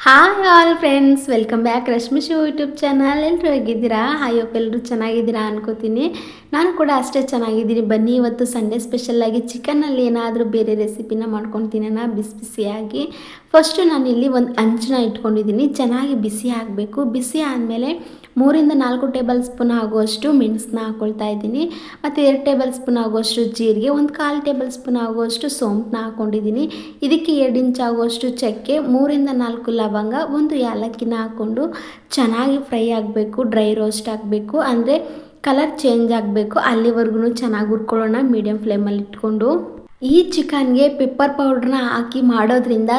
Hi all friends, welcome back Rashmi show YouTube channel. ಎಲ್ಲರೂ ಹೇಗಿದ್ದೀರಾ? ಹಾಯಪ್ಪ ಎಲ್ಲರೂ ಚೆನ್ನಾಗಿದ್ದೀರಾ ಅನ್ಕೋತೀನಿ. ನಾನು ಕೂಡ ಅಷ್ಟೇ ಚೆನ್ನಾಗಿದ್ದೀನಿ. ಬನ್ನಿ, ಇವತ್ತು ಸಂಡೇ ಸ್ಪೆಷಲ್ಲಾಗಿ ಚಿಕನ್ನಲ್ಲಿ ಏನಾದರೂ ಬೇರೆ ರೆಸಿಪಿನ ಮಾಡ್ಕೊತೀನ ಬಿಸಿ ಬಿಸಿಯಾಗಿ. ಫಸ್ಟು ನಾನಿಲ್ಲಿ ಒಂದು ಹಂಚನ್ನ ಇಟ್ಕೊಂಡಿದ್ದೀನಿ. ಚೆನ್ನಾಗಿ ಬಿಸಿ ಆಗಬೇಕು. ಬಿಸಿ ಆದಮೇಲೆ 3-4 ಟೇಬಲ್ ಸ್ಪೂನ್ ಆಗುವಷ್ಟು ಮೆಣಸನ್ನ ಹಾಕ್ಕೊಳ್ತಾ ಇದ್ದೀನಿ. ಮತ್ತು 2 ಟೇಬಲ್ ಸ್ಪೂನ್ ಆಗುವಷ್ಟು ಜೀರಿಗೆ, 1/4 ಟೇಬಲ್ ಸ್ಪೂನ್ ಆಗುವಷ್ಟು ಸೋಂಪನ್ನ ಹಾಕ್ಕೊಂಡಿದ್ದೀನಿ. ಇದಕ್ಕೆ 2 ಇಂಚ್ ಆಗುವಷ್ಟು ಚಕ್ಕೆ, 3-4 ಲವಂಗ, 1 ಏಲಕ್ಕಿನ ಹಾಕ್ಕೊಂಡು ಚೆನ್ನಾಗಿ ಫ್ರೈ ಆಗಬೇಕು. ಡ್ರೈ ರೋಸ್ಟ್ ಆಗಬೇಕು, ಅಂದರೆ ಕಲರ್ ಚೇಂಜ್ ಆಗಬೇಕು. ಅಲ್ಲಿವರೆಗೂ ಚೆನ್ನಾಗಿ ಹುರ್ಕೊಳ್ಳೋಣ ಮೀಡಿಯಮ್ ಫ್ಲೇಮಲ್ಲಿ ಇಟ್ಕೊಂಡು. ಈ ಚಿಕನ್ಗೆ ಪೆಪ್ಪರ್ ಪೌಡ್ರನ್ನ ಹಾಕಿ ಮಾಡೋದ್ರಿಂದ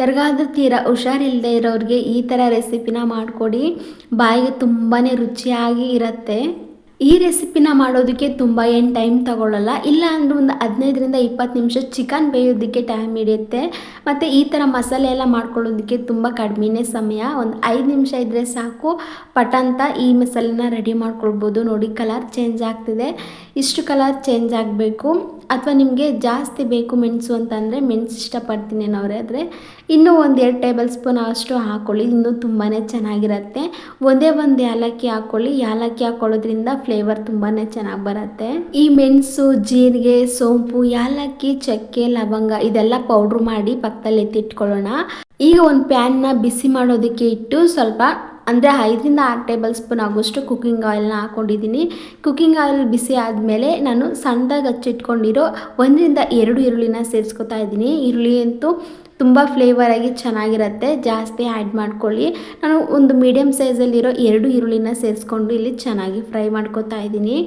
ಯಾರಿಗಾದ್ರೂ ತೀರಾ ಹುಷಾರಿಲ್ಲದೆ ಇರೋರಿಗೆ ಈ ಥರ ರೆಸಿಪಿನ ಮಾಡಿಕೊಡಿ. ಬಾಯಿಗೆ ತುಂಬಾ ರುಚಿಯಾಗಿ ಇರುತ್ತೆ. ಈ ರೆಸಿಪಿನ ಮಾಡೋದಕ್ಕೆ ತುಂಬ ಏನು ಟೈಮ್ ತಗೊಳ್ಳಲ್ಲ. ಇಲ್ಲ ಅಂದರೆ ಒಂದು 15-20 ನಿಮಿಷ ಚಿಕನ್ ಬೇಯೋದಕ್ಕೆ ಟೈಮ್ ಹಿಡಿಯುತ್ತೆ. ಮತ್ತು ಈ ಥರ ಮಸಾಲೆ ಎಲ್ಲ ಮಾಡ್ಕೊಳ್ಳೋದಕ್ಕೆ ತುಂಬ ಕಡಿಮೆನೇ ಸಮಯ. ಒಂದು 5 ನಿಮಿಷ ಇದ್ದರೆ ಸಾಕು, ಪಟಂತ ಈ ಮಸಾಲೆನ ರೆಡಿ ಮಾಡ್ಕೊಳ್ಬೋದು. ನೋಡಿ, ಕಲರ್ ಚೇಂಜ್ ಆಗ್ತಿದೆ. ಇಷ್ಟು ಕಲರ್ ಚೇಂಜ್ ಆಗಬೇಕು. ಅಥವಾ ನಿಮಗೆ ಜಾಸ್ತಿ ಬೇಕು ಮೆಣಸು ಅಂತಂದರೆ, ಮೆಣಸು ಇಷ್ಟಪಡ್ತೀನಿ ಅವರೇ ಆದರೆ ಇನ್ನೂ 1-2 ಟೇಬಲ್ ಸ್ಪೂನ್ ಅಷ್ಟು ಹಾಕ್ಕೊಳ್ಳಿ. ಇನ್ನೂ ತುಂಬಾ ಚೆನ್ನಾಗಿರುತ್ತೆ. ಒಂದೇ ಒಂದು ಏಲಕ್ಕಿ ಹಾಕ್ಕೊಳ್ಳಿ. ಏಲಕ್ಕಿ ಹಾಕ್ಕೊಳ್ಳೋದ್ರಿಂದ ಫ್ಲೇವರ್ ತುಂಬಾ ಚೆನ್ನಾಗಿ ಬರುತ್ತೆ. ಈ ಮೆಣಸು, ಜೀರಿಗೆ, ಸೋಂಪು, ಏಲಕ್ಕಿ, ಚಕ್ಕೆ, ಲವಂಗ ಇದೆಲ್ಲ ಪೌಡ್ರ್ ಮಾಡಿ ಪಕ್ಕದಲ್ಲಿ ಎತ್ತಿಟ್ಕೊಳ್ಳೋಣ. ಈಗ ಒಂದು ಪ್ಯಾನ್ನ ಬಿಸಿ ಮಾಡೋದಕ್ಕೆ ಇಟ್ಟು ಸ್ವಲ್ಪ ಅಂದರೆ 5-6 ಟೇಬಲ್ ಸ್ಪೂನ್ ಆಗೋಷ್ಟು ಕುಕ್ಕಿಂಗ್ ಆಯಿಲ್ನ ಹಾಕ್ಕೊಂಡಿದ್ದೀನಿ. ಕುಕ್ಕಿಂಗ್ ಆಯಿಲ್ ಬಿಸಿ ಆದಮೇಲೆ ನಾನು ಸಣ್ಣದಾಗಿ ಹಚ್ಚಿಟ್ಕೊಂಡಿರೋ 1-2 ಈರುಳ್ಳಿನ ಸೇರಿಸ್ಕೊತಾ ಇದ್ದೀನಿ. ಈರುಳ್ಳಿ ಅಂತೂ ತುಂಬ ಫ್ಲೇವರಾಗಿ ಚೆನ್ನಾಗಿರುತ್ತೆ, ಜಾಸ್ತಿ ಆ್ಯಡ್ ಮಾಡ್ಕೊಳ್ಳಿ. ನಾನು ಒಂದು ಮೀಡಿಯಮ್ ಸೈಜಲ್ಲಿರೋ 2 ಈರುಳ್ಳಿನ ಸೇರಿಸ್ಕೊಂಡು ಇಲ್ಲಿ ಚೆನ್ನಾಗಿ ಫ್ರೈ ಮಾಡ್ಕೊತಾ ಇದ್ದೀನಿ.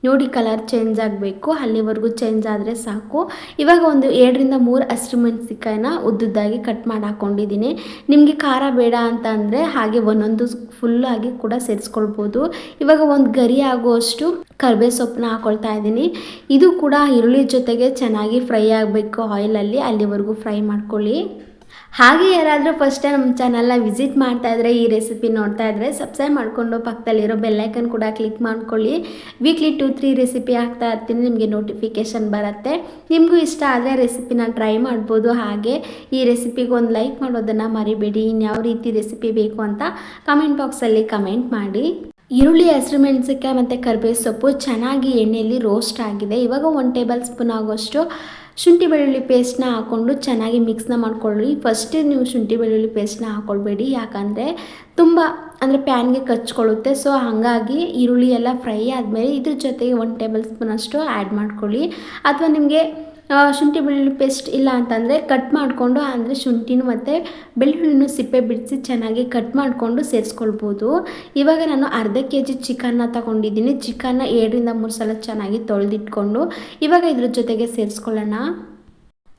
ನೋಡಿ, ಕಲರ್ ಚೇಂಜ್ ಆಗಬೇಕು, ಅಲ್ಲಿವರೆಗೂ ಚೇಂಜ್ ಆದರೆ ಸಾಕು. ಇವಾಗ ಒಂದು 2-3 ಹಸಿಮೆಣಸಿಕಾಯಿನ ಉದ್ದುದ್ದಾಗಿ ಕಟ್ ಮಾಡಿ ಹಾಕ್ಕೊಂಡಿದ್ದೀನಿ. ನಿಮಗೆ ಖಾರ ಬೇಡ ಅಂತ ಅಂದರೆ ಹಾಗೆ ಒಂದೊಂದು ಫುಲ್ಲಾಗಿ ಕೂಡ ಸೇರಿಸ್ಕೊಳ್ಬೋದು. ಇವಾಗ ಒಂದು ಗರಿ ಆಗುವಷ್ಟು ಕರಿಬೇವು ಸೊಪ್ಪನ್ನ ಹಾಕ್ಕೊಳ್ತಾ ಇದ್ದೀನಿ. ಇದು ಕೂಡ ಈರುಳ್ಳಿ ಜೊತೆಗೆ ಚೆನ್ನಾಗಿ ಫ್ರೈ ಆಗಬೇಕು ಆಯಿಲಲ್ಲಿ, ಅಲ್ಲಿವರೆಗೂ ಫ್ರೈ ಮಾಡ್ಕೊಳ್ಳಿ. ಹಾಗೆ ಯಾರಾದರೂ ಫಸ್ಟ್ ಟೈಮ್ ನಮ್ಮ ಚಾನಲ್ನ ವಿಸಿಟ್ ಮಾಡ್ತಾ ಇದ್ದರೆ, ಈ ರೆಸಿಪಿ ನೋಡ್ತಾ ಇದ್ದರೆ ಸಬ್ಸ್ಕ್ರೈಬ್ ಮಾಡಿಕೊಂಡು ಪಕ್ಕದಲ್ಲಿರೋ ಬೆಲ್ಲೈಕನ್ ಕೂಡ ಕ್ಲಿಕ್ ಮಾಡ್ಕೊಳ್ಳಿ. ವೀಕ್ಲಿ 2-3 ರೆಸಿಪಿ ಹಾಕ್ತಾ ಇರ್ತೀನಿ, ನಿಮಗೆ ನೋಟಿಫಿಕೇಷನ್ ಬರುತ್ತೆ. ನಿಮಗೂ ಇಷ್ಟ ಆದರೆ ರೆಸಿಪಿನ ಟ್ರೈ ಮಾಡ್ಬೋದು. ಹಾಗೆ ಈ ರೆಸಿಪಿಗೆ ಒಂದು ಲೈಕ್ ಮಾಡೋದನ್ನು ಮರಿಬೇಡಿ. ಇನ್ಯಾವ ರೀತಿ ರೆಸಿಪಿ ಬೇಕು ಅಂತ ಕಮೆಂಟ್ ಬಾಕ್ಸಲ್ಲಿ ಕಮೆಂಟ್ ಮಾಡಿ. ಈರುಳ್ಳಿ, ಹಸಿಮೆಣಸಿಕಾಯಿ ಮತ್ತು ಕರಿಬೇವು ಸೊಪ್ಪು ಚೆನ್ನಾಗಿ ಎಣ್ಣೆಯಲ್ಲಿ ರೋಸ್ಟ್ ಆಗಿದೆ. ಇವಾಗ 1 ಟೇಬಲ್ ಸ್ಪೂನ್ ಆಗೋಷ್ಟು ಶುಂಠಿ ಬೆಳ್ಳುಳ್ಳಿ ಪೇಸ್ಟ್ನ ಹಾಕ್ಕೊಂಡು ಚೆನ್ನಾಗಿ ಮಿಕ್ಸ್ನ ಮಾಡ್ಕೊಳ್ಳಿ. ಫಸ್ಟ್ ನೀವು ಶುಂಠಿ ಬೆಳ್ಳುಳ್ಳಿ ಪೇಸ್ಟ್ನ ಹಾಕ್ಕೊಳ್ಬೇಡಿ, ಯಾಕಂದರೆ ತುಂಬ ಅಂದರೆ ಪ್ಯಾನ್ಗೆ ಕಚ್ಕೊಳ್ಳುತ್ತೆ. ಸೊ ಹಾಗಾಗಿ ಈರುಳ್ಳಿ ಎಲ್ಲ ಫ್ರೈ ಆದಮೇಲೆ ಇದ್ರ ಜೊತೆಗೆ 1 ಟೇಬಲ್ ಸ್ಪೂನ್ ಅಷ್ಟು ಆ್ಯಡ್ ಮಾಡ್ಕೊಳ್ಳಿ. ಅಥವಾ ನಿಮಗೆ ಶುಂಠಿ ಬೆಳ್ಳುಳ್ಳಿ ಪೇಸ್ಟ್ ಇಲ್ಲ ಅಂತಂದರೆ ಕಟ್ ಮಾಡಿಕೊಂಡು, ಅಂದರೆ ಶುಂಠಿನೂ ಮತ್ತು ಬೆಳ್ಳುಳ್ಳಿನೂ ಸಿಪ್ಪೆ ಬಿಡಿಸಿ ಚೆನ್ನಾಗಿ ಕಟ್ ಮಾಡಿಕೊಂಡು ಸೇರಿಸ್ಕೊಳ್ಬೋದು. ಇವಾಗ ನಾನು ಅರ್ಧ kg ಚಿಕನ್ನ ತಗೊಂಡಿದ್ದೀನಿ. ಚಿಕನ್ನ 2-3 ಸಲ ಚೆನ್ನಾಗಿ ತೊಳೆದಿಟ್ಕೊಂಡು ಇವಾಗ ಇದ್ರ ಜೊತೆಗೆ ಸೇರಿಸ್ಕೊಳ್ಳೋಣ.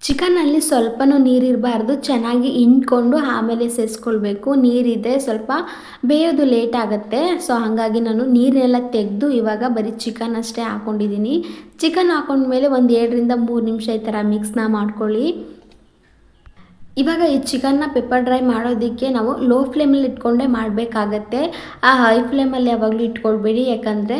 ಚಿಕನ್ನಲ್ಲಿ ಸ್ವಲ್ಪನೂ ನೀರಿರಬಾರ್ದು, ಚೆನ್ನಾಗಿ ಹಿಂಡ್ಕೊಂಡು ಆಮೇಲೆ ಸೇರಿಸ್ಕೊಳ್ಬೇಕು. ನೀರಿದೆ ಸ್ವಲ್ಪ ಬೇಯೋದು ಲೇಟ್ ಆಗುತ್ತೆ. ಸೊ ಹಾಗಾಗಿ ನಾನು ನೀರನ್ನೆಲ್ಲ ತೆಗೆದು ಇವಾಗ ಬರೀ ಚಿಕನ್ ಅಷ್ಟೇ ಹಾಕ್ಕೊಂಡಿದ್ದೀನಿ. ಚಿಕನ್ ಹಾಕೊಂಡ್ಮೇಲೆ ಒಂದು 2-3 ನಿಮಿಷ ಈ ಥರ ಮಿಕ್ಸ್ನ ಮಾಡ್ಕೊಳ್ಳಿ. ಇವಾಗ ಈ ಚಿಕನ್ನ ಪೆಪ್ಪರ್ ಡ್ರೈ ಮಾಡೋದಕ್ಕೆ ನಾವು ಲೋ ಫ್ಲೇಮಲ್ಲಿ ಇಟ್ಕೊಂಡೇ ಮಾಡಬೇಕಾಗತ್ತೆ. ಆ ಹೈ ಫ್ಲೇಮಲ್ಲಿ ಯಾವಾಗಲೂ ಇಟ್ಕೊಳ್ಬೇಡಿ, ಯಾಕಂದರೆ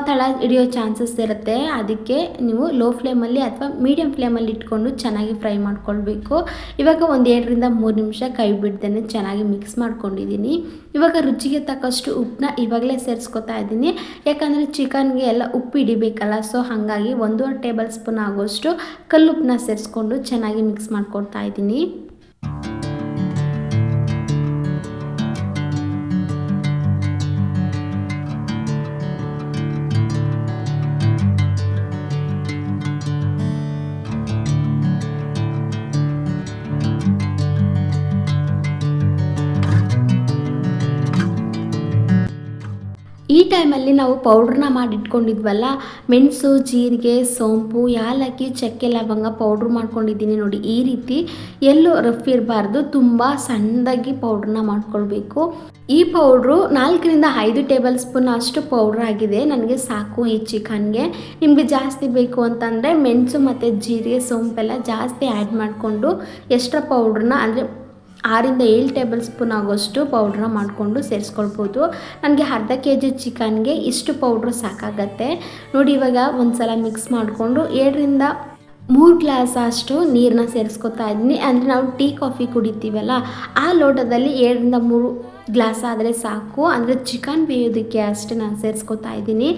ತಳ ಹಿಡಿಯೋ ಚಾನ್ಸಸ್ ಇರುತ್ತೆ. ಅದಕ್ಕೆ ನೀವು ಲೋ ಫ್ಲೇಮಲ್ಲಿ ಅಥವಾ ಮೀಡಿಯಮ್ ಫ್ಲೇಮಲ್ಲಿ ಇಟ್ಕೊಂಡು ಚೆನ್ನಾಗಿ ಫ್ರೈ ಮಾಡ್ಕೊಳ್ಬೇಕು. ಇವಾಗ ಒಂದು 2-3 ನಿಮಿಷ ಕೈ ಬಿಡ್ದೇ ಚೆನ್ನಾಗಿ ಮಿಕ್ಸ್ ಮಾಡ್ಕೊಂಡಿದ್ದೀನಿ. ಇವಾಗ ರುಚಿಗೆ ತಕ್ಕಷ್ಟು ಉಪ್ಪನ್ನ ಇವಾಗಲೇ ಸೇರಿಸ್ಕೊತಾ ಇದ್ದೀನಿ, ಯಾಕಂದರೆ ಚಿಕನ್ಗೆ ಎಲ್ಲ ಉಪ್ಪು ಹಿಡಿಬೇಕಲ್ಲ. ಸೊ ಹಾಗಾಗಿ 1 ಟೇಬಲ್ ಸ್ಪೂನ್ ಆಗೋಷ್ಟು ಕಲ್ಲುಪ್ಪನ್ನ ಸೇರಿಸ್ಕೊಂಡು ಚೆನ್ನಾಗಿ ಮಿಕ್ಸ್ ಮಾಡ್ಕೊಳ್ತಾ ಇದ್ದೀನಿ. ಈ ಟೈಮಲ್ಲಿ ನಾವು ಪೌಡ್ರನ್ನ ಮಾಡಿಟ್ಕೊಂಡಿದ್ವಲ್ಲ, ಮೆಣಸು, ಜೀರಿಗೆ, ಸೋಂಪು, ಏಲಕ್ಕಿ, ಚಕ್ಕೆ, ಲವಂಗ ಪೌಡ್ರ್ ಮಾಡ್ಕೊಂಡಿದ್ದೀನಿ. ನೋಡಿ, ಈ ರೀತಿ ಎಲ್ಲೂ ರಫ್ ಇರಬಾರ್ದು, ತುಂಬ ಸಣ್ಣದಾಗಿ ಪೌಡ್ರನ್ನ ಮಾಡ್ಕೊಳ್ಬೇಕು. ಈ ಪೌಡ್ರು 4-5 ಟೇಬಲ್ ಸ್ಪೂನ್ ಅಷ್ಟು ಪೌಡ್ರ್ ಆಗಿದೆ, ನನಗೆ ಸಾಕು ಈ ಚಿಕನ್ಗೆ. ನಿಮಗೆ ಜಾಸ್ತಿ ಬೇಕು ಅಂತಂದರೆ ಮೆಣಸು ಮತ್ತು ಜೀರಿಗೆ, ಸೋಂಪೆಲ್ಲ ಜಾಸ್ತಿ ಆ್ಯಡ್ ಮಾಡಿಕೊಂಡು ಎಕ್ಸ್ಟ್ರಾ ಪೌಡ್ರನ್ನ ಅಂದರೆ 6-7 ಟೇಬಲ್ ಸ್ಪೂನ್ ಆಗೋಷ್ಟು ಪೌಡ್ರನ್ನ ಮಾಡಿಕೊಂಡು ಸೇರಿಸ್ಕೊಳ್ಬೋದು. ನನಗೆ ಅರ್ಧ kg ಚಿಕನ್ಗೆ ಇಷ್ಟು ಪೌಡ್ರು ಸಾಕಾಗತ್ತೆ. ನೋಡಿ, ಇವಾಗ ಒಂದು ಸಲ ಮಿಕ್ಸ್ ಮಾಡಿಕೊಂಡು 2-3 3 ಗ್ಲಾಸ್ ಅಷ್ಟು ನೀರನ್ನ ಸೇರಿಸ್ಕೊತಾ ಇದ್ದೀನಿ. ಅಂದರೆ ನಾವು ಟೀ ಕಾಫಿ ಕುಡಿತೀವಲ್ಲ ಆ ಲೋಟದಲ್ಲಿ 2ರಿಂದ 3 ಗ್ಲಾಸ್ ಆದರೆ ಸಾಕು. ಅಂದರೆ ಚಿಕನ್ ಬೇಯೋದಕ್ಕೆ ಅಷ್ಟೇ ನಾನು ಸೇರಿಸ್ಕೊತಾ ಇದ್ದೀನಿ.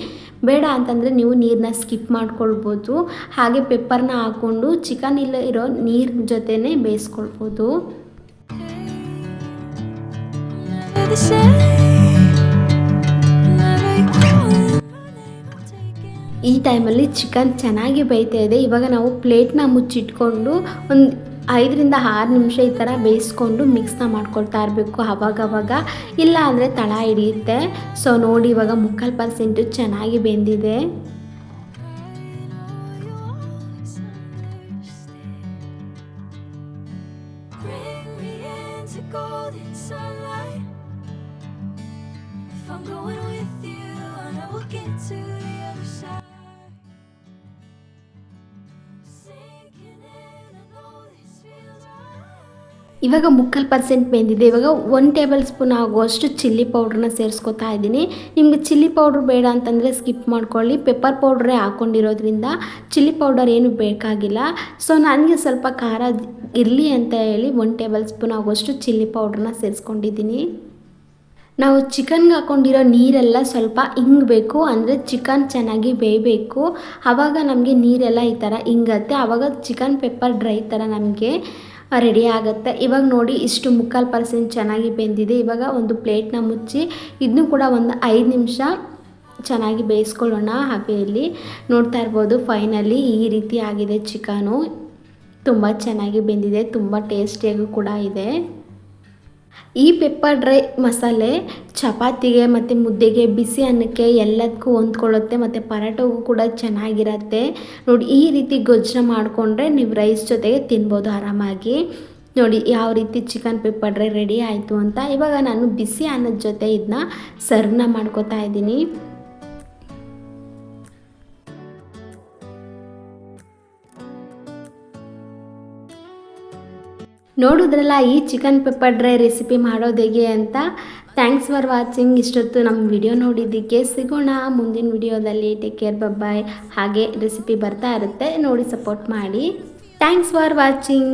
ಬೇಡ ಅಂತಂದರೆ ನೀವು ನೀರನ್ನ ಸ್ಕಿಪ್ ಮಾಡ್ಕೊಳ್ಬೋದು. ಹಾಗೆ ಪೆಪ್ಪರ್ನ ಹಾಕ್ಕೊಂಡು ಚಿಕನ್ ಇರೋ ನೀರಿನ ಜೊತೆನೇ ಬೇಯಿಸ್ಕೊಳ್ಬೋದು. ಈ ಟೈಮಲ್ಲಿ ಚಿಕನ್ ಚೆನ್ನಾಗಿ ಬೇಯ್ತಾ ಇದೆ. ಇವಾಗ ನಾವು ಪ್ಲೇಟ್ನ ಮುಚ್ಚಿಟ್ಕೊಂಡು ಒಂದು 5ರಿಂದ 6 ನಿಮಿಷ ಈ ಥರ ಬೇಯಿಸ್ಕೊಂಡು ಮಿಕ್ಸ್ನ ಮಾಡ್ಕೊಳ್ತಾ ಇರಬೇಕು ಅವಾಗವಾಗ, ಇಲ್ಲ ಅಂದರೆ ತಳ ಹಿಡಿಯುತ್ತೆ. ಸೊ ನೋಡಿ ಇವಾಗ 3/4% ಚೆನ್ನಾಗಿ ಬೆಂದಿದೆ. ಇವಾಗ 3/4% ಬೆಂದಿದೆ. ಇವಾಗ 1 ಟೇಬಲ್ ಸ್ಪೂನ್ ಆಗುವಷ್ಟು ಚಿಲ್ಲಿ ಪೌಡ್ರನ್ನ ಸೇರಿಸ್ಕೊತಾ ಇದ್ದೀನಿ. ನಿಮಗೆ ಚಿಲ್ಲಿ ಪೌಡ್ರ್ ಬೇಡ ಅಂತಂದರೆ ಸ್ಕಿಪ್ ಮಾಡ್ಕೊಳ್ಳಿ. ಪೆಪ್ಪರ್ ಪೌಡ್ರೇ ಹಾಕ್ಕೊಂಡಿರೋದ್ರಿಂದ ಚಿಲ್ಲಿ ಪೌಡರ್ ಏನು ಬೇಕಾಗಿಲ್ಲ. ಸೊ ನನಗೆ ಸ್ವಲ್ಪ ಖಾರ ಇರಲಿ ಅಂತ ಹೇಳಿ 1 ಟೇಬಲ್ ಸ್ಪೂನ್ ಆಗುವಷ್ಟು ಚಿಲ್ಲಿ ಪೌಡ್ರನ್ನ ಸೇರಿಸ್ಕೊಂಡಿದ್ದೀನಿ. ನಾವು ಚಿಕನ್ಗೆ ಹಾಕ್ಕೊಂಡಿರೋ ನೀರೆಲ್ಲ ಸ್ವಲ್ಪ ಇಂಗಬೇಕು. ಅಂದರೆ ಚಿಕನ್ ಚೆನ್ನಾಗಿ ಬೇಯಬೇಕು. ಆವಾಗ ನಮಗೆ ನೀರೆಲ್ಲ ಈ ಥರ ಇಂಗತ್ತೆ. ಆವಾಗ ಚಿಕನ್ ಪೆಪ್ಪರ್ ಡ್ರೈ ಥರ ನಮಗೆ ರೆಡಿ ಆಗುತ್ತೆ. ಇವಾಗ ನೋಡಿ ಇಷ್ಟು 3/4% ಚೆನ್ನಾಗಿ ಬೆಂದಿದೆ. ಇವಾಗ ಒಂದು ಪ್ಲೇಟ್ನ ಮುಚ್ಚಿ ಇದನ್ನು ಕೂಡ ಒಂದು 5 ನಿಮಿಷ ಚೆನ್ನಾಗಿ ಬೇಯಿಸ್ಕೊಳ್ಳೋಣ ಹಬೆಯಲ್ಲಿ. ನೋಡ್ತಾ ಇರ್ಬೋದು ಫೈನಲಿ ಈ ರೀತಿ ಆಗಿದೆ ಚಿಕನು. ತುಂಬ ಚೆನ್ನಾಗಿ ಬೆಂದಿದೆ, ತುಂಬ ಟೇಸ್ಟಿಯಾಗೂ ಕೂಡ ಇದೆ. ಈ ಪೆಪ್ಪರ್ ಡ್ರೈ ಮಸಾಲೆ ಚಪಾತಿಗೆ ಮತ್ತು ಮುದ್ದೆಗೆ, ಬಿಸಿ ಅನ್ನಕ್ಕೆ ಎಲ್ಲದಕ್ಕೂ ಹೊಂದ್ಕೊಳ್ಳುತ್ತೆ ಮತ್ತು ಪರೋಟಗೂ ಕೂಡ ಚೆನ್ನಾಗಿರುತ್ತೆ. ನೋಡಿ ಈ ರೀತಿ ಗೊಜ್ಜನ್ನ ಮಾಡಿಕೊಂಡ್ರೆ ನೀವು ರೈಸ್ ಜೊತೆಗೆ ತಿನ್ಬೋದು ಆರಾಮಾಗಿ. ನೋಡಿ ಯಾವ ರೀತಿ ಚಿಕನ್ ಪೆಪ್ಪರ್ ಡ್ರೈ ರೆಡಿ ಆಯಿತು ಅಂತ. ಇವಾಗ ನಾನು ಬಿಸಿ ಅನ್ನದ ಜೊತೆ ಇದನ್ನ ಸರ್ವ್ನ ಮಾಡ್ಕೋತಾ ಇದ್ದೀನಿ. ನೋಡಿದ್ರಲ್ಲ ಈ ಚಿಕನ್ ಪೆಪ್ಪರ್ ಡ್ರೈ ರೆಸಿಪಿ ಮಾಡೋದು ಹೇಗೆ ಅಂತ. Thanks for watching. ಇಷ್ಟೊತ್ತು ನಮ್ಮ ವಿಡಿಯೋ ನೋಡಿದ್ದಕ್ಕೆ. ಸಿಗೋಣ ಮುಂದಿನ ವಿಡಿಯೋದಲ್ಲಿ. ಟೇಕ್ ಕೇರ್, ಬಾಯ್. ಹಾಗೆ ರೆಸಿಪಿ ಬರ್ತಾ ಇರುತ್ತೆ, ನೋಡಿ ಸಪೋರ್ಟ್ ಮಾಡಿ. Thanks for watching.